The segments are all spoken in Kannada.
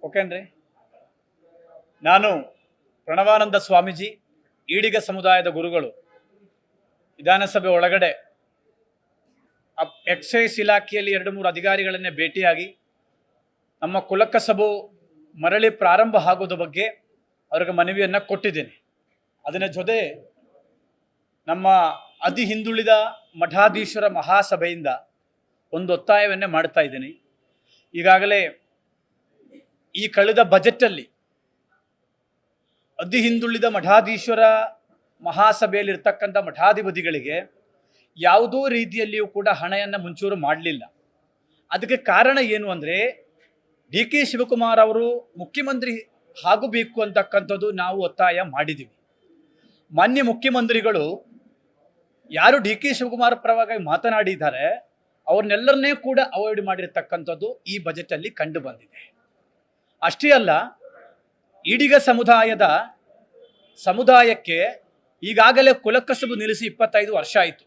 ಓಕೆನ್ರಿ. ನಾನು ಪ್ರಣವಾನಂದ ಸ್ವಾಮೀಜಿ, ಈಡಿಗ ಸಮುದಾಯದ ಗುರುಗಳು, ವಿಧಾನಸಭೆ ಒಳಗಡೆ ಎಕ್ಸೈಸ್ ಇಲಾಖೆಯಲ್ಲಿ 2-3 ಅಧಿಕಾರಿಗಳನ್ನೇ ಭೇಟಿಯಾಗಿ ನಮ್ಮ ಕುಲಕಸಬು ಮರಳಿ ಪ್ರಾರಂಭ ಆಗೋದ್ರ ಬಗ್ಗೆ ಅವ್ರಿಗೆ ಮನವಿಯನ್ನು ಕೊಟ್ಟಿದ್ದೇನೆ. ಅದರ ಜೊತೆ ನಮ್ಮ ಅತಿ ಹಿಂದುಳಿದ ಮಠಾಧೀಶರ ಮಹಾಸಭೆಯಿಂದ ಒಂದು ಒತ್ತಾಯವನ್ನೇ ಮಾಡ್ತಾ ಇದ್ದೀನಿ. ಈಗಾಗಲೇ ಈ ಕಳೆದ ಬಜೆಟಲ್ಲಿ ಅತಿ ಹಿಂದುಳಿದ ಮಠಾಧೀಶರ ಮಹಾಸಭೆಯಲ್ಲಿರ್ತಕ್ಕಂಥ ಮಠಾಧಿಪತಿಗಳಿಗೆ ಯಾವುದೋ ರೀತಿಯಲ್ಲಿಯೂ ಕೂಡ ಹಣವನ್ನು ಮಂಜೂರು ಮಾಡಲಿಲ್ಲ. ಅದಕ್ಕೆ ಕಾರಣ ಏನು ಅಂದರೆ, ಡಿ ಕೆ ಶಿವಕುಮಾರ್ ಅವರು ಮುಖ್ಯಮಂತ್ರಿ ಆಗಬೇಕು ಅಂತಕ್ಕಂಥದ್ದು ನಾವು ಒತ್ತಾಯ ಮಾಡಿದ್ದೀವಿ. ಮಾನ್ಯ ಮುಖ್ಯಮಂತ್ರಿಗಳು ಯಾರು ಡಿ ಕೆ ಶಿವಕುಮಾರ್ ಪರವಾಗಿ ಮಾತನಾಡಿದ್ದಾರೆ ಅವ್ರನ್ನೆಲ್ಲರನ್ನೇ ಕೂಡ ಅವಾಯ್ಡ್ ಮಾಡಿರ್ತಕ್ಕಂಥದ್ದು ಈ ಬಜೆಟಲ್ಲಿ ಕಂಡು ಬಂದಿದೆ. ಅಷ್ಟೇ ಅಲ್ಲ, ಈಡಿಗ ಸಮುದಾಯಕ್ಕೆ ಈಗಾಗಲೇ ಕುಲಕಸಬು ನಿಲ್ಲಿಸಿ 25 ವರ್ಷ ಆಯಿತು.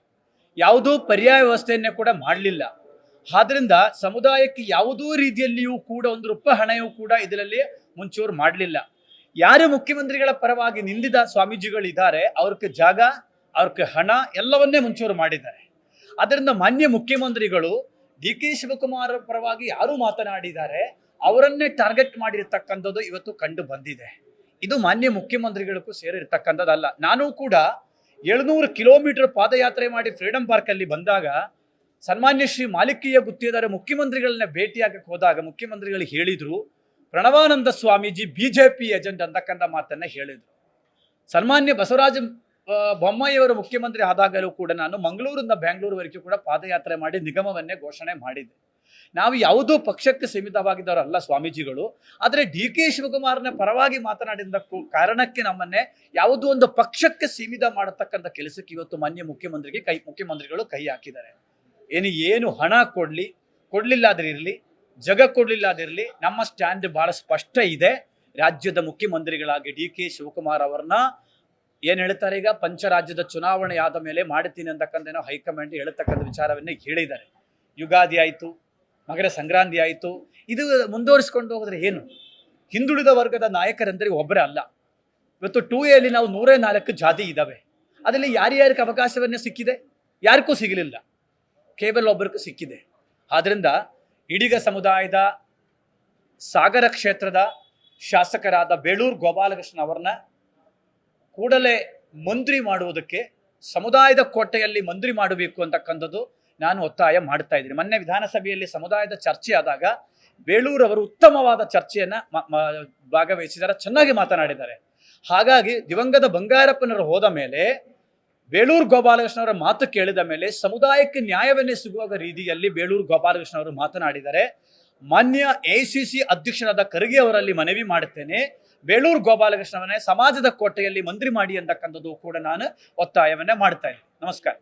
ಯಾವುದೂ ಪರ್ಯಾಯ ವ್ಯವಸ್ಥೆಯನ್ನೇ ಕೂಡ ಮಾಡಲಿಲ್ಲ. ಆದ್ದರಿಂದ ಸಮುದಾಯಕ್ಕೆ ಯಾವುದೋ ರೀತಿಯಲ್ಲಿಯೂ ಕೂಡ 1 ರೂಪಾಯಿ ಹಣವೂ ಕೂಡ ಇದರಲ್ಲಿ ಮಂಜೂರು ಮಾಡಲಿಲ್ಲ. ಯಾರು ಮುಖ್ಯಮಂತ್ರಿಗಳ ಪರವಾಗಿ ನಿಂದಿದ ಸ್ವಾಮೀಜಿಗಳಿದ್ದಾರೆ ಅವ್ರಿಗೆ ಜಾಗ, ಅವ್ರಿಗೆ ಹಣ ಎಲ್ಲವನ್ನೇ ಮಂಜೂರು ಮಾಡಿದ್ದಾರೆ. ಅದರಿಂದ ಮಾನ್ಯ ಮುಖ್ಯಮಂತ್ರಿಗಳು ಡಿ ಕೆ ಶಿವಕುಮಾರ್ ಪರವಾಗಿ ಯಾರು ಮಾತನಾಡಿದ್ದಾರೆ ಅವರನ್ನೇ ಟಾರ್ಗೆಟ್ ಮಾಡಿರ್ತಕ್ಕಂಥದ್ದು ಇವತ್ತು ಕಂಡು ಬಂದಿದೆ. ಇದು ಮಾನ್ಯ ಮುಖ್ಯಮಂತ್ರಿಗಳಿಗೂ ಸೇರಿರ್ತಕ್ಕಂಥದ್ದಲ್ಲ. ನಾನು ಕೂಡ 700 ಕಿಲೋಮೀಟರ್ ಪಾದಯಾತ್ರೆ ಮಾಡಿ ಫ್ರೀಡಂ ಪಾರ್ಕಲ್ಲಿ ಬಂದಾಗ ಸನ್ಮಾನ್ಯ ಶ್ರೀ ಮಾಲಿಕೀಯ ಗುತ್ತಿಗೆದಾರ ಮುಖ್ಯಮಂತ್ರಿಗಳನ್ನ ಭೇಟಿಯಾಗಕ್ಕೆ ಹೋದಾಗ ಮುಖ್ಯಮಂತ್ರಿಗಳು ಹೇಳಿದರು, ಪ್ರಣವಾನಂದ ಸ್ವಾಮೀಜಿ BJP ಏಜೆಂಟ್ ಅಂತಕ್ಕಂಥ ಮಾತನ್ನ ಹೇಳಿದರು. ಸನ್ಮಾನ್ಯ ಬಸವರಾಜ ಬೊಮ್ಮಾಯಿಯವರು ಮುಖ್ಯಮಂತ್ರಿ ಆದಾಗಲೂ ಕೂಡ ನಾನು ಮಂಗಳೂರಿಂದ ಬೆಂಗಳೂರುವರೆಗೂ ಕೂಡ ಪಾದಯಾತ್ರೆ ಮಾಡಿ ನಿಗಮವನ್ನೇ ಘೋಷಣೆ ಮಾಡಿದ್ದೆ. ನಾವು ಯಾವುದೋ ಪಕ್ಷಕ್ಕೆ ಸೀಮಿತವಾಗಿದ್ದವರಲ್ಲ ಸ್ವಾಮೀಜಿಗಳು. ಆದರೆ ಡಿ ಕೆ ಶಿವಕುಮಾರ್ನ ಪರವಾಗಿ ಮಾತನಾಡಿದ ಕಾರಣಕ್ಕೆ ನಮ್ಮನ್ನೇ ಯಾವುದೋ ಒಂದು ಪಕ್ಷಕ್ಕೆ ಸೀಮಿತ ಮಾಡತಕ್ಕಂಥ ಕೆಲಸಕ್ಕೆ ಇವತ್ತು ಮಾನ್ಯ ಮುಖ್ಯಮಂತ್ರಿಗಳು ಕೈ ಹಾಕಿದ್ದಾರೆ. ಏನು ಹಣ ಕೊಡ್ಲಿಲ್ಲ ಆದ್ರೆ ಇರಲಿ, ಜಗ ಕೊಡ್ಲಿಲ್ಲ ಅದಿರಲಿ, ನಮ್ಮ ಸ್ಟ್ಯಾಂಡ್ ಬಹಳ ಸ್ಪಷ್ಟ ಇದೆ. ರಾಜ್ಯದ ಮುಖ್ಯಮಂತ್ರಿಗಳಾಗಿ ಡಿ ಕೆ ಶಿವಕುಮಾರ್ ಅವ್ರನ್ನ ಏನು ಹೇಳ್ತಾರೆ, ಈಗ ಪಂಚರಾಜ್ಯದ ಚುನಾವಣೆ ಆದ ಮೇಲೆ ಮಾಡ್ತೀನಿ ಅಂತಕ್ಕಂಥ ಹೈಕಮಾಂಡ್ ಹೇಳ್ತಕ್ಕಂಥ ವಿಚಾರವನ್ನೇ ಹೇಳಿದ್ದಾರೆ. ಯುಗಾದಿ ಆಯಿತು, ಮಕರ ಸಂಕ್ರಾಂತಿ ಆಯಿತು, ಇದು ಮುಂದುವರಿಸ್ಕೊಂಡು ಹೋಗಿದ್ರೆ ಏನು, ಹಿಂದುಳಿದ ವರ್ಗದ ನಾಯಕರಂದ್ರೆ ಒಬ್ಬರೇ ಅಲ್ಲ. ಇವತ್ತು 2Aಯಲ್ಲಿ ನಾವು 104 ಜಾತಿ ಇದ್ದಾವೆ. ಅದರಲ್ಲಿ ಯಾರ್ಯಾರಿಗೆ ಅವಕಾಶವನ್ನೇ ಸಿಕ್ಕಿದೆ, ಯಾರಿಗೂ ಸಿಗಲಿಲ್ಲ, ಕೇವಲ ಒಬ್ಬರಿಗೂ ಸಿಕ್ಕಿದೆ. ಆದ್ದರಿಂದ ಈಡಿಗ ಸಮುದಾಯದ ಸಾಗರ ಕ್ಷೇತ್ರದ ಶಾಸಕರಾದ ಬೇಳೂರು ಗೋಪಾಲಕೃಷ್ಣ ಅವರನ್ನ ಕೂಡಲೇ ಮಂತ್ರಿ ಮಾಡುವುದಕ್ಕೆ, ಸಮುದಾಯದ ಕೋಟೆಯಲ್ಲಿ ಮಂತ್ರಿ ಮಾಡಬೇಕು ಅಂತಕ್ಕಂಥದ್ದು ನಾನು ಒತ್ತಾಯ ಮಾಡ್ತಾ ಇದ್ದೀನಿ. ಮೊನ್ನೆ ವಿಧಾನಸಭೆಯಲ್ಲಿ ಸಮುದಾಯದ ಚರ್ಚೆ ಆದಾಗ ಬೇಳೂರವರು ಉತ್ತಮವಾದ ಚರ್ಚೆಯನ್ನು ಭಾಗವಹಿಸಿದ್ದಾರೆ, ಚೆನ್ನಾಗಿ ಮಾತನಾಡಿದ್ದಾರೆ. ಹಾಗಾಗಿ ದಿವಂಗತ ಬಂಗಾರಪ್ಪನವರು ಹೋದ ಮೇಲೆ, ಬೇಳೂರು ಗೋಪಾಲಕೃಷ್ಣವರ ಮಾತು ಕೇಳಿದ ಮೇಲೆ ಸಮುದಾಯಕ್ಕೆ ನ್ಯಾಯವನ್ನೇ ಸಿಗುವ ರೀತಿಯಲ್ಲಿ ಬೇಳೂರು ಗೋಪಾಲಕೃಷ್ಣ ಅವರು ಮಾತನಾಡಿದ್ದಾರೆ. ಮಾನ್ಯ ACC ಅಧ್ಯಕ್ಷರಾದ ಖರ್ಗೆ ಅವರಲ್ಲಿ ಮನವಿ ಮಾಡುತ್ತೇನೆ, ಬೇಳೂರು ಗೋಪಾಲಕೃಷ್ಣವನ್ನೇ ಸಮಾಜದ ಕೋಟೆಯಲ್ಲಿ ಮಂತ್ರಿ ಮಾಡಿ ಅಂತಕ್ಕಂಥದ್ದು ಕೂಡ ನಾನು ಒತ್ತಾಯವನ್ನೇ ಮಾಡ್ತಾ ಇದ್ದೀನಿ. ನಮಸ್ಕಾರ.